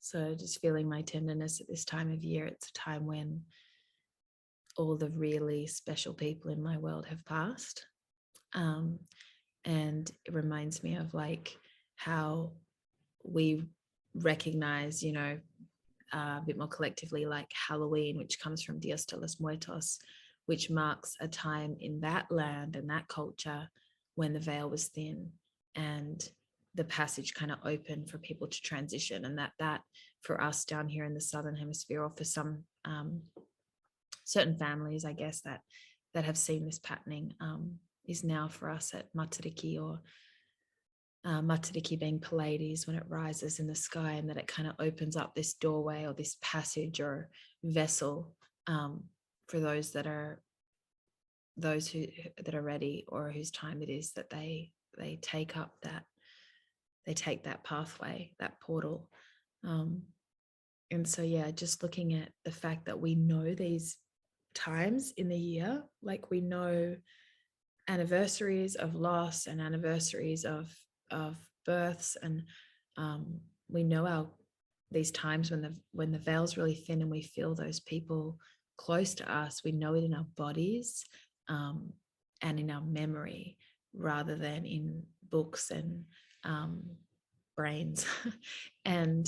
So just feeling my tenderness at this time of year. It's a time when all the really special people in my world have passed. Um, and it reminds me of like how we recognize, a bit more collectively, like Halloween, which comes from Dios de los Muertos, which marks a time in that land and that culture when the veil was thin and the passage kind of open for people to transition. And that for us down here in the Southern Hemisphere, or for some certain families, I guess, that have seen this patterning, is now for us at Matariki, or Matariki being Pleiades when it rises in the sky, and that it kind of opens up this doorway or this passage or vessel, for those that are ready, or whose time it is that they take that pathway, that portal. And so, yeah, just looking at the fact that we know these times in the year, like we know anniversaries of loss and anniversaries of births, and we know these times when the veil's really thin and we feel those people close to us. We know it in our bodies, and in our memory, rather than in books and brains. and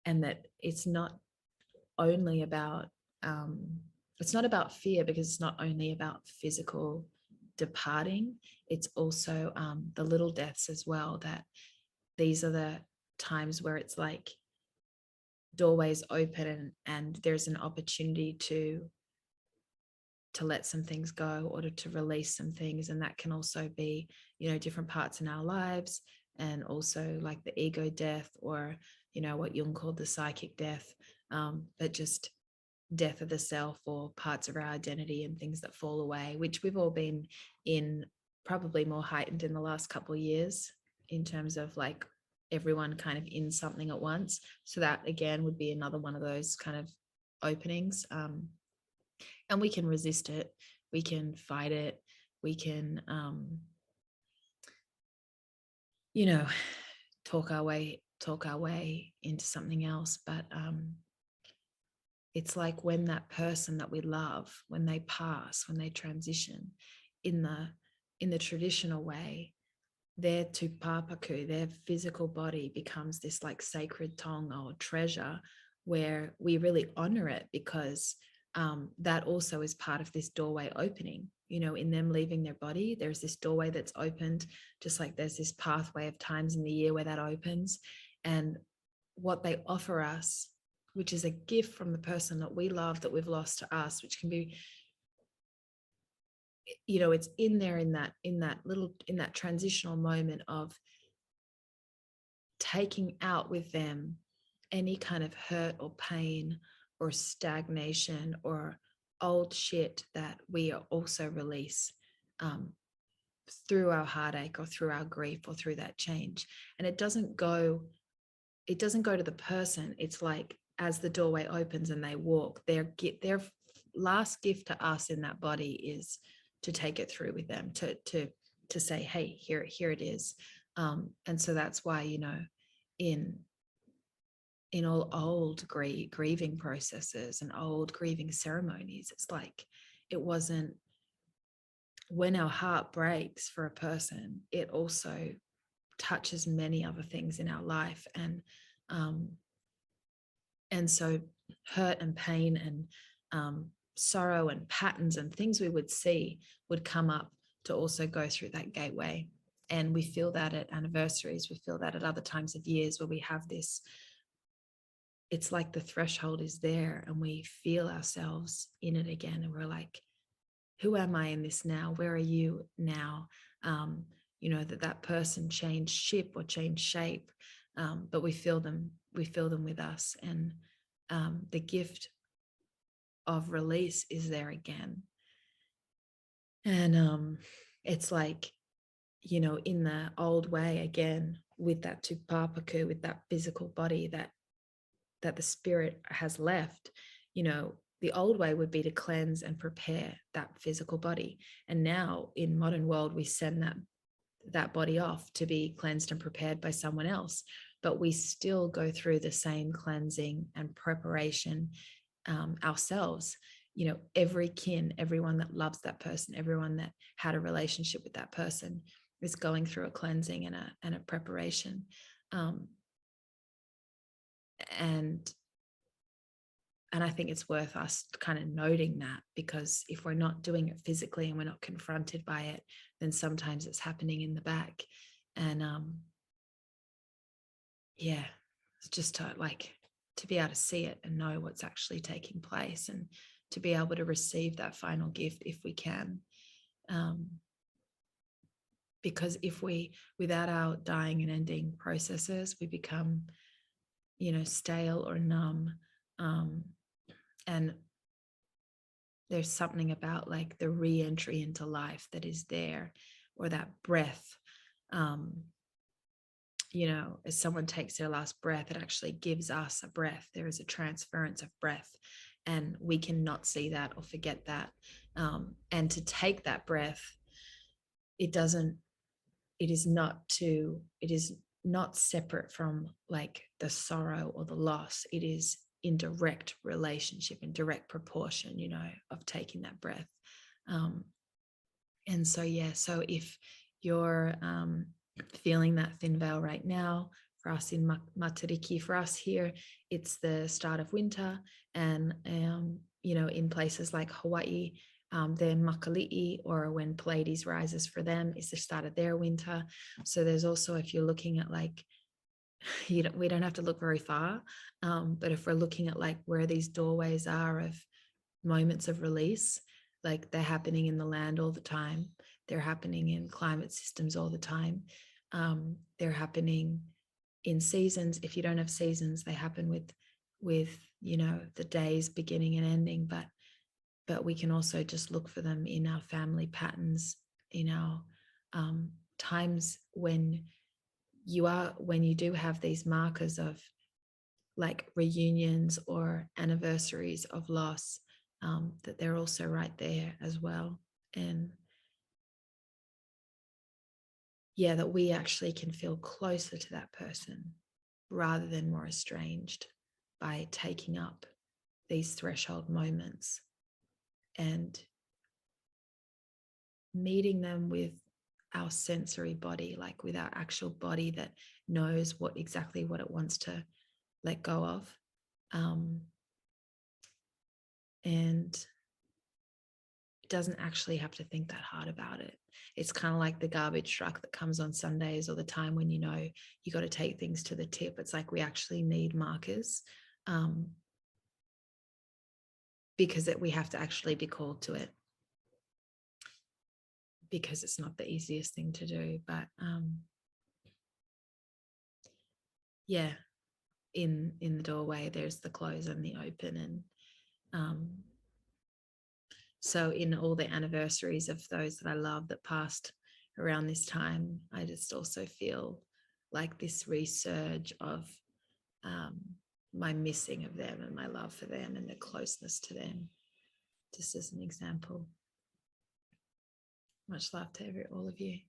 that it's not only about it's not about fear, because it's not only about physical departing. It's also the little deaths as well, that these are the times where it's like doorways open, and there's an opportunity to let some things go, or to release some things. And that can also be, different parts in our lives, and also like the ego death, or what Jung called the psychic death, but just death of the self, or parts of our identity and things that fall away, which we've all been in, probably more heightened in the last couple of years, in terms of like everyone kind of in something at once. So that again would be another one of those kind of openings. And we can resist it, we can fight it, we can talk our way into something else. But it's like when that person that we love, when they pass, when they transition, in the traditional way, their tupapaku, their physical body, becomes this like sacred tonga or treasure, where we really honor it, because that also is part of this doorway opening. In them leaving their body, there's this doorway that's opened, just like there's this pathway of times in the year where that opens. And what they offer us, which is a gift from the person that we love, that we've lost to us, which can be, it's in there, in that transitional moment of taking out with them any kind of hurt or pain or stagnation or old shit that we also release, through our heartache, or through our grief, or through that change. And it doesn't go to the person. It's like, as the doorway opens and they walk, their last gift to us in that body is to take it through with them, to say, hey, here it is. And so that's why, in all old grieving processes and old grieving ceremonies, it's like, it wasn't, when our heart breaks for a person, it also touches many other things in our life. And so hurt and pain and sorrow and patterns and things we would see would come up to also go through that gateway. And we feel that at anniversaries, we feel that at other times of years, where we have this, it's like the threshold is there, and we feel ourselves in it again, and we're like, who am I in this now? Where are you now? That person changed ship or changed shape, but we feel them with us. And the gift of release is there again. And it's like, in the old way again, with that tupapaku, with that physical body that the spirit has left, the old way would be to cleanse and prepare that physical body. And now in modern world, we send that body off to be cleansed and prepared by someone else, but we still go through the same cleansing and preparation ourselves. You know, every kin, everyone that loves that person, everyone that had a relationship with that person is going through a cleansing and a preparation. And I think it's worth us kind of noting that, because if we're not doing it physically and we're not confronted by it, then sometimes it's happening in the back. And yeah, it's just to be able to see it and know what's actually taking place, and to be able to receive that final gift if we can. Because if we, without our dying and ending processes, we become, stale or numb. And there's something about like the re-entry into life that is there, or that breath. As someone takes their last breath, it actually gives us a breath. There is a transference of breath, and we cannot see that or forget that. And to take that breath, it is not separate from like the sorrow or the loss. It is in direct relationship, in direct proportion, of taking that breath. And so, so if you're feeling that thin veil right now, for us in Matariki, for us here, it's the start of winter. And, in places like Hawaii, their makali'i, or when Pleiades rises for them, is the start of their winter. So there's also, if you're looking at like, we don't have to look very far, but if we're looking at like where these doorways are of moments of release, like they're happening in the land all the time. They're happening in climate systems all the time. They're happening in seasons. If you don't have seasons, they happen with the days beginning and ending. But we can also just look for them in our family patterns, in our times when you do have these markers of like reunions or anniversaries of loss, that they're also right there as well. And that we actually can feel closer to that person rather than more estranged by taking up these threshold moments and meeting them with our sensory body, like with our actual body that knows what it wants to let go of. And it doesn't actually have to think that hard about it. It's kind of like the garbage truck that comes on Sundays, or the time when you got to take things to the tip. It's like we actually need markers, because we have to actually be called to it, because it's not the easiest thing to do. But in the doorway there's the close and the open. And so in all the anniversaries of those that I love that passed around this time, I just also feel like this resurge of my missing of them and my love for them and the closeness to them, just as an example. Much love to all of you.